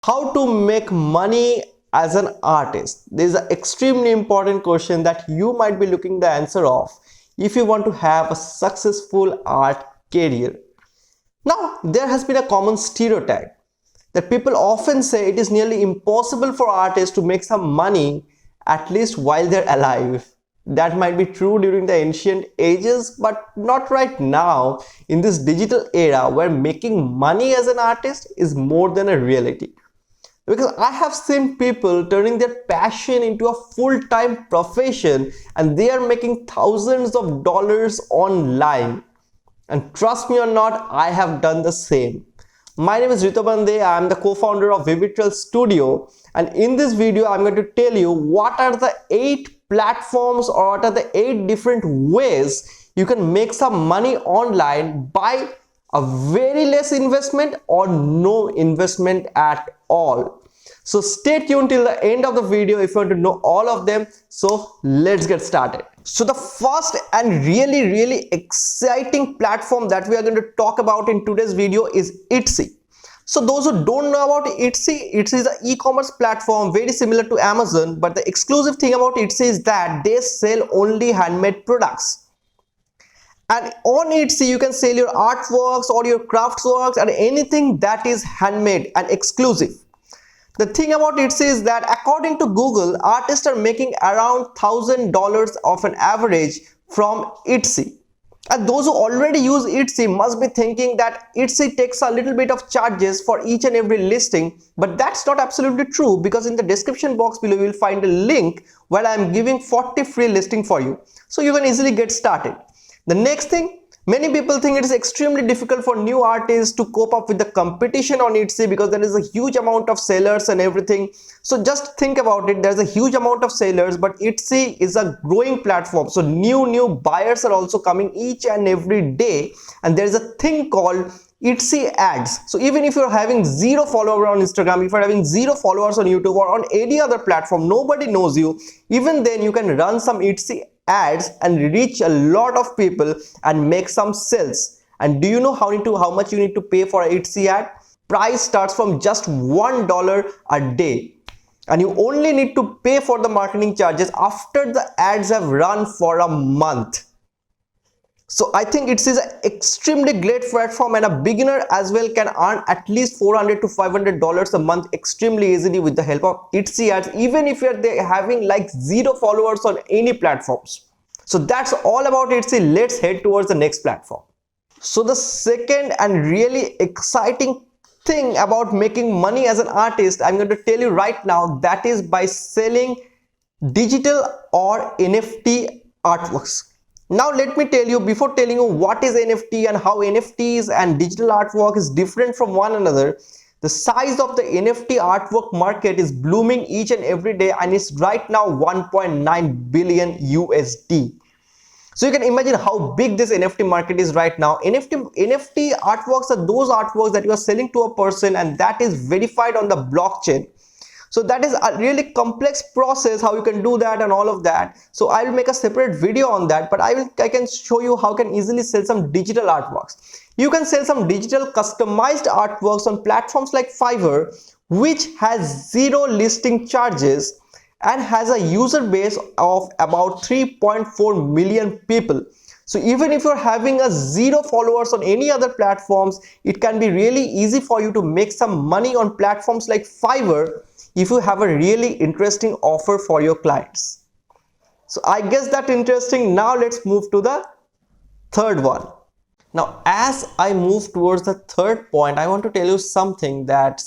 How to make money as an artist? This is an extremely important question that you might be looking the answer of if you want to have a successful art career. Now, there has been a common stereotype that people often say it is nearly impossible for artists to make some money, at least while they're alive. That might be true during the ancient ages, but not right now in this digital era where making money as an artist is more than a reality. Because I have seen people turning their passion into a full-time profession and they are making thousands of dollars online. And trust me or not, I have done the same. My name is Ritabande. I am the co-founder of Vivitrol Studio, and in this video I'm going to tell you what are the 8 platforms or what are the 8 different ways you can make some money online by a very less investment or no investment at all. So stay tuned till the end of the video if you want to know all of them. So let's get started. So the first and really exciting platform that we are going to talk about in today's video is Etsy. So those who don't know about Etsy, Etsy is an e-commerce platform very similar to Amazon, but the exclusive thing about Etsy is that they sell only handmade products. And on Etsy, you can sell your artworks or your crafts works and anything that is handmade and exclusive. The thing about Etsy is that according to Google, artists are making around $1,000 of an average from Etsy. And those who already use Etsy must be thinking that Etsy takes a little bit of charges for each and every listing, but that's not absolutely true because in the description box below you will find a link where I am giving 40 free listings for you. So you can easily get started. The next thing, many people think it is extremely difficult for new artists to cope up with the competition on Etsy because there is a huge amount of sellers and everything. So just think about it, there's a huge amount of sellers, but Etsy is a growing platform. So new buyers are also coming each and every day, and there is a thing called Etsy ads. So even if you're having 0 followers on Instagram, if you're having 0 followers on YouTube or on any other platform, nobody knows you, even then you can run some Etsy ads and reach a lot of people and make some sales. And do you know how much you need to pay for an Etsy ad? Price starts from just $1 a day, and you only need to pay for the marketing charges after the ads have run for a month. So I think it is an extremely great platform, and a beginner as well can earn at least $400 to $500 a month extremely easily with the help of Etsy ads, even if you're having like 0 followers on any platforms. So that's all about Etsy. Let's head towards the next platform. So the second and really exciting thing about making money as an artist, I'm going to tell you right now, that is by selling digital or NFT artworks. Now let me tell you, before telling you what is NFT and how NFTs and digital artwork is different from one another, the size of the NFT artwork market is blooming each and every day, and it's right now 1.9 billion USD. So you can imagine how big this NFT market is right now. NFT artworks are those artworks that you are selling to a person and that is verified on the blockchain. So that is a really complex process how you can do that and all of that. So I will make a separate video on that, but I can show you how you can easily sell some digital artworks. You can sell some digital customized artworks on platforms like Fiverr, which has 0 listing charges and has a user base of about 3.4 million people. So even if you're having a 0 followers on any other platforms, it can be really easy for you to make some money on platforms like Fiverr if you have a really interesting offer for your clients. So I guess that's interesting. Now let's move to the third one. Now as I move towards the third point, I want to tell you something that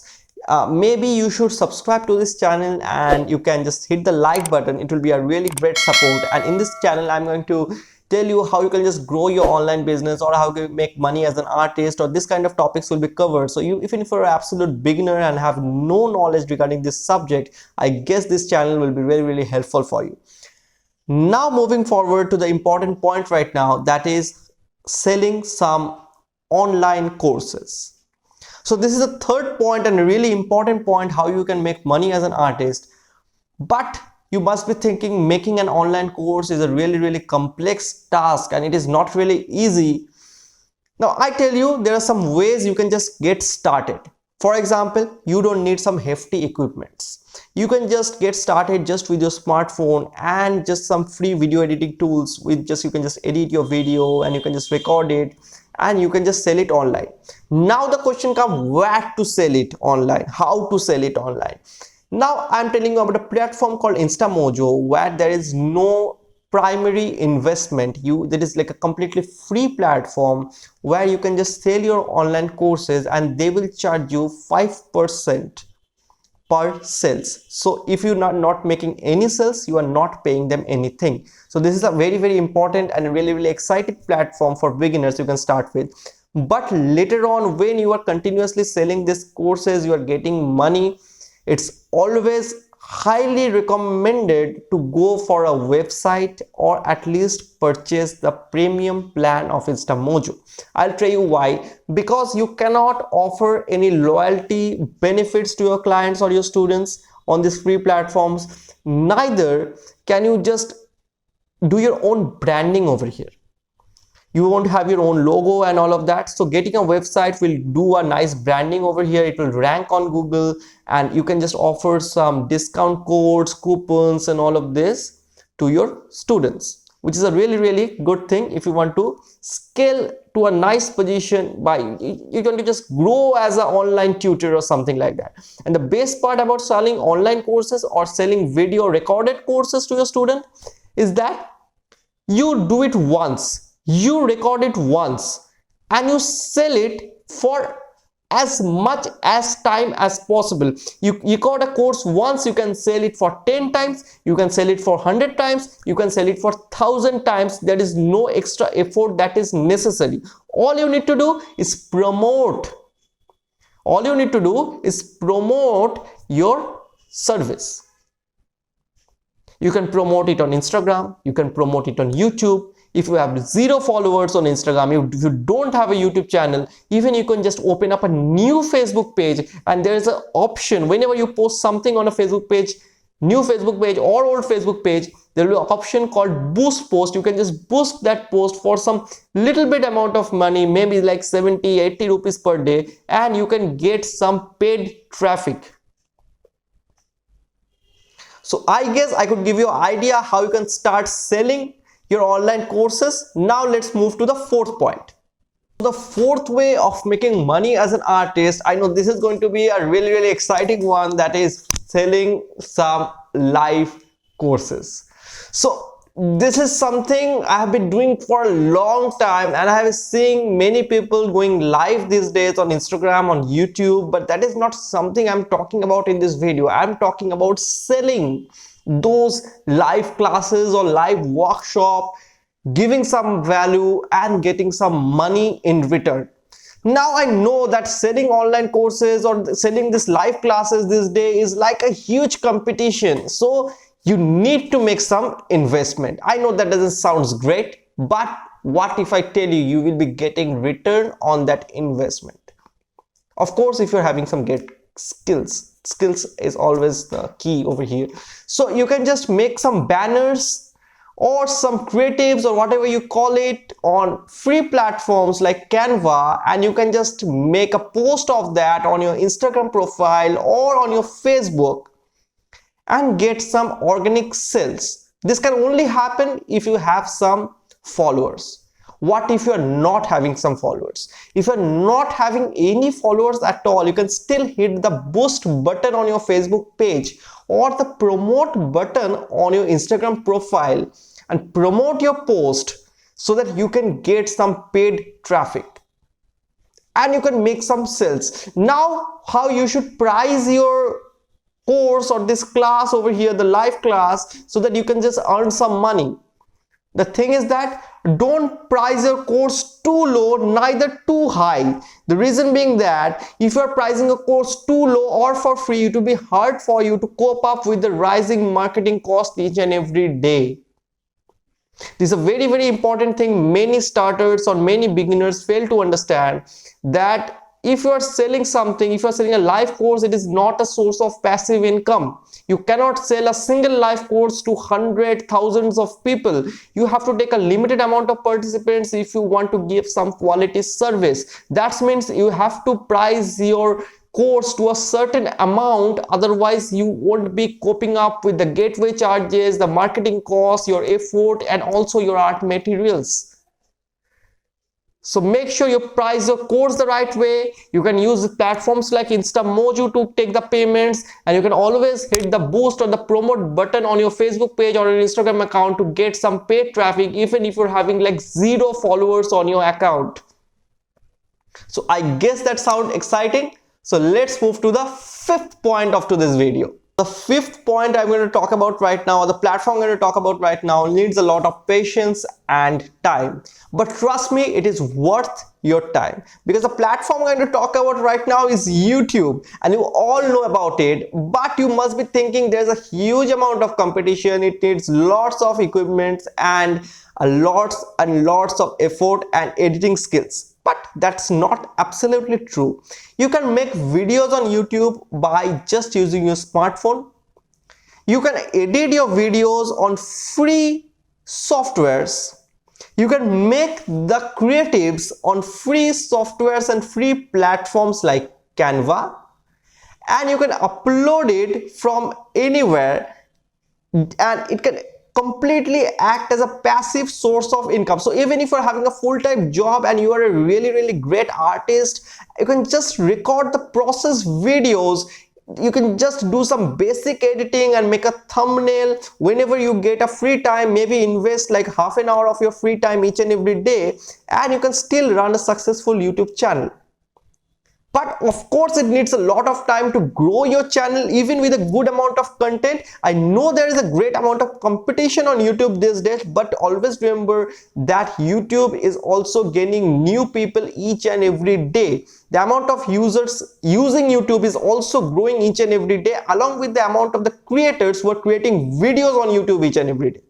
maybe you should subscribe to this channel and you can just hit the like button. It will be a really great support. And in this channel I'm going to tell you how you can just grow your online business or how you make money as an artist, or this kind of topics will be covered. So even if you're an absolute beginner and have no knowledge regarding this subject, I guess this channel will be really helpful for you. Now moving forward to the important point right now, that is selling some online courses. So this is the third point and a really important point, how you can make money as an artist. But you must be thinking making an online course is a really complex task and it is not really easy. Now I tell you, there are some ways you can just get started. For example, you don't need some hefty equipments. You can just get started just with your smartphone and just some free video editing tools. With just, you can just edit your video and you can just record it and you can just sell it online. Now the question comes, where to sell it online, how to sell it online. Now I'm telling you about a platform called InstaMojo, where there is no primary investment. That is like a completely free platform where you can just sell your online courses and they will charge you 5% per sales. So if you're not making any sales, you are not paying them anything. So this is a very important and really exciting platform for beginners you can start with. But later on, when you are continuously selling these courses, you are getting money, it's always highly recommended to go for a website or at least purchase the premium plan of InstaMojo. I'll tell you why. Because you cannot offer any loyalty benefits to your clients or your students on these free platforms. Neither can you just do your own branding over here. You want to have your own logo and all of that. So getting a website will do a nice branding over here. It will rank on Google and you can just offer some discount codes, coupons and all of this to your students, which is a really good thing if you want to scale to a nice position by you're going to just grow as an online tutor or something like that. And the best part about selling online courses or selling video recorded courses to your student is that you do it once. You record it once and you sell it for as much as time as possible. You record a course once, you can sell it for 10 times, you can sell it for 100 times, you can sell it for 1,000 times. There is no extra effort that is necessary. All you need to do is promote. All you need to do is promote your service. You can promote it on Instagram, you can promote it on YouTube. If you have 0 followers on Instagram, if you don't have a YouTube channel, even you can just open up a new Facebook page and there is an option whenever you post something on a Facebook page, new Facebook page or old Facebook page, there will be an option called boost post. You can just boost that post for some little bit amount of money, maybe like 70-80 rupees per day, and you can get some paid traffic. So I guess I could give you an idea how you can start selling your online courses. Now let's move to the fourth point. The fourth way of making money as an artist, I know this is going to be a really exciting one, that is selling some live courses. So this is something I have been doing for a long time and I have seen many people going live these days on Instagram, on YouTube, but that is not something I'm talking about in this video. I'm talking about selling those live classes or live workshop, giving some value and getting some money in return. Now I know that selling online courses or selling this live classes this day is like a huge competition. So you need to make some investment. I know that doesn't sound great, but what if I tell you you will be getting return on that investment? Of course, if you're having some skills is always the key over here. So you can just make some banners or some creatives or whatever you call it on free platforms like Canva, and you can just make a post of that on your Instagram profile or on your Facebook and get some organic sales. This can only happen if you have some followers. What if you're not having some followers? If you're not having any followers at all, you can still hit the boost button on your Facebook page or the promote button on your Instagram profile and promote your post so that you can get some paid traffic and you can make some sales. Now, how you should price your course or this class over here, the live class, so that you can just earn some money. The thing is that don't price your course too low, neither too high. The reason being that if you are pricing a course too low or for free, it will be hard for you to cope up with the rising marketing cost each and every day. This is a very important thing many starters or many beginners fail to understand, that if you are selling something, if you are selling a live course, it is not a source of passive income. You cannot sell a single live course to hundreds, thousands of people. You have to take a limited amount of participants if you want to give some quality service. That means you have to price your course to a certain amount, otherwise you won't be coping up with the gateway charges, the marketing costs, your effort, and also your art materials. So make sure you price your course the right way. You can use platforms like Instamojo to take the payments, and you can always hit the boost or the promote button on your Facebook page or your Instagram account to get some paid traffic, even if you're having like 0 followers on your account. So I guess that sounds exciting. So let's move to the 5th point of today's video. The 5th point I'm going to talk about right now, or the platform I'm going to talk about right now, needs a lot of patience and time. But trust me, it is worth your time, because the platform I'm going to talk about right now is YouTube, and you all know about it. But you must be thinking there's a huge amount of competition. It needs lots of equipment and lots and lots of effort and editing skills. But that's not absolutely true. You can make videos on YouTube by just using your smartphone. You can edit your videos on free softwares. You can make the creatives on free softwares and free platforms like Canva. And you can upload it from anywhere, and it can completely act as a passive source of income. So even if you're having a full-time job and you are a really great artist, you can just record the process videos. You can just do some basic editing and make a thumbnail whenever you get a free time. Maybe invest like half an hour of your free time each and every day, and you can still run a successful YouTube channel. But of course, it needs a lot of time to grow your channel, even with a good amount of content. I know there is a great amount of competition on YouTube these days, but always remember that YouTube is also gaining new people each and every day. The amount of users using YouTube is also growing each and every day, along with the amount of the creators who are creating videos on YouTube each and every day.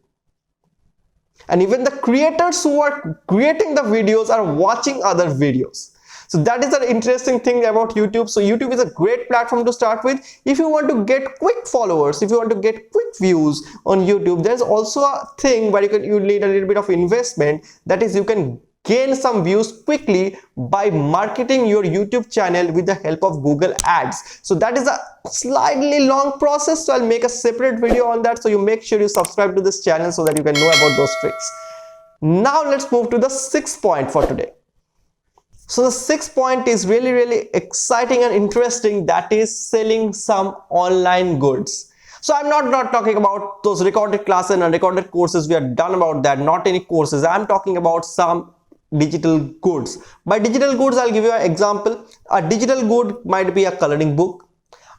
And even the creators who are creating the videos are watching other videos. So that is an interesting thing about YouTube. So YouTube is a great platform to start with. If you want to get quick followers, if you want to get quick views on YouTube, there's also a thing where you need a little bit of investment. That is, you can gain some views quickly by marketing your YouTube channel with the help of Google Ads. So that is a slightly long process. So I'll make a separate video on that. So you make sure you subscribe to this channel so that you can know about those tricks. Now let's move to the 6th point for today. So the 6th point is really exciting and interesting. That is selling some online goods. So I'm not talking about those recorded classes and unrecorded courses. We are done about that. Not any courses. I'm talking about some digital goods. By digital goods, I'll give you an example. A digital good might be a coloring book,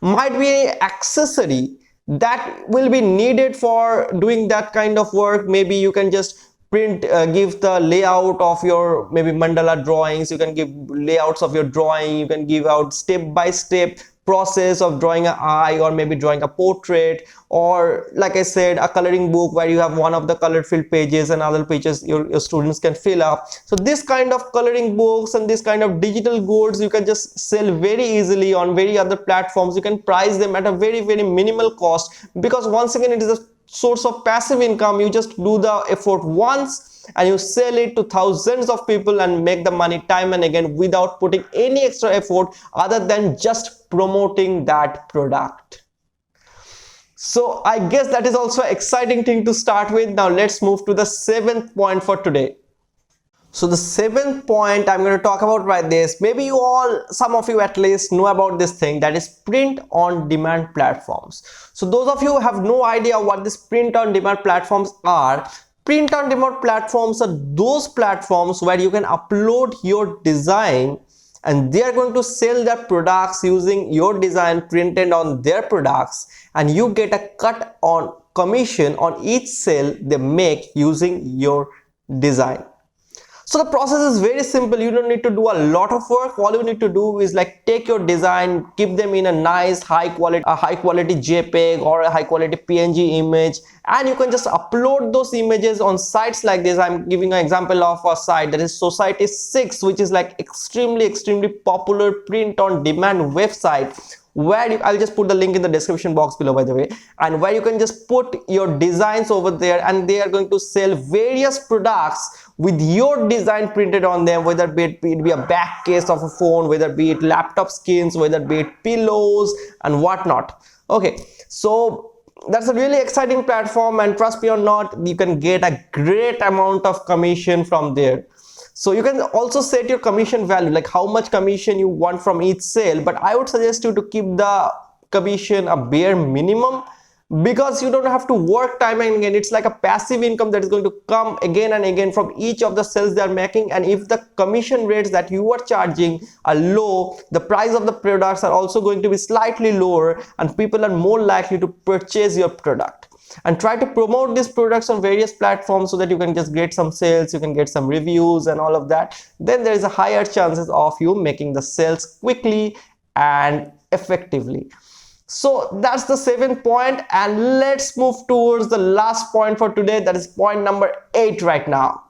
might be an accessory that will be needed for doing that kind of work. Maybe you can just give the layout of your maybe mandala drawings. You can give layouts of your drawing. You can give out step-by-step process of drawing an eye, or maybe drawing a portrait, or like I said, a coloring book where you have one of the colored filled pages and other pages your students can fill up. So this kind of coloring books and this kind of digital goods you can just sell very easily on very other platforms. You can price them at a very minimal cost, because once again, it is a source of passive income. You just do the effort once and you sell it to thousands of people and make the money time and again without putting any extra effort other than just promoting that product. So I guess that is also an exciting thing to start with. Now let's move to the 7th point for today. So the 7th point I'm going to talk about right this, maybe some of you at least know about this thing, that is print on demand platforms. So those of you who have no idea what this print on demand platforms are, print on demand platforms are those platforms where you can upload your design and they are going to sell their products using your design printed on their products, and you get a cut on commission on each sale they make using your design. So the process is very simple. You don't need to do a lot of work. All you need to do is like take your design, keep them in a nice high quality JPEG or a high quality PNG image, and you can just upload those images on sites like this. I'm giving an example of a site that is Society6, which is like extremely popular print on demand website, where I'll just put the link in the description box below, by the way, and where you can just put your designs over there, and they are going to sell various products with your design printed on them, whether it be a back case of a phone, whether it be it laptop skins, whether it be it pillows and whatnot. Okay, so that's a really exciting platform, and trust me or not, you can get a great amount of commission from there. So you can also set your commission value, like how much commission you want from each sale, but I would suggest you to keep the commission a bare minimum, because you don't have to work time and again. It's like a passive income that is going to come again and again from each of the sales they are making. And if the commission rates that you are charging are low, the price of the products are also going to be slightly lower, and people are more likely to purchase your product. And try to promote these products on various platforms so that you can just get some sales, you can get some reviews and all of that. Then there is a higher chances of you making the sales quickly and effectively. So that's the 7th point, and let's move towards the last point for today. That is point number 8 right now.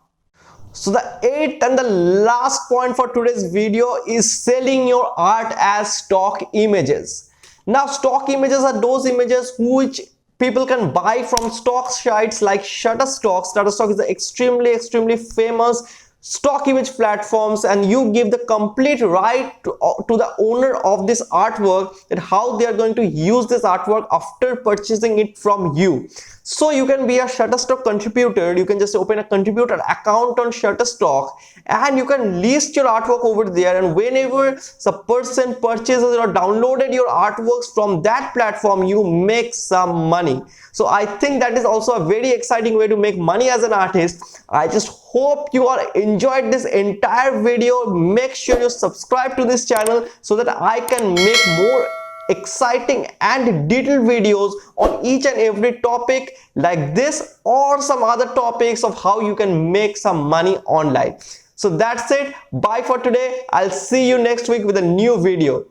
So the 8th and the last point for today's video is selling your art as stock images. Now, stock images are those images which people can buy from stock sites like Shutterstock. Shutterstock is the extremely famous stock image platforms, and you give the complete right to the owner of this artwork that how they are going to use this artwork after purchasing it from you. So you can be a Shutterstock contributor. You can just open a contributor account on Shutterstock, and you can list your artwork over there, and whenever a person purchases or downloaded your artworks from that platform, you make some money. So I think that is also a very exciting way to make money as an artist. I just hope you all enjoyed this entire video. Make sure you subscribe to this channel so that I can make more exciting and detailed videos on each and every topic like this, or some other topics of how you can make some money online. So that's it. Bye for today. I'll see you next week with a new video.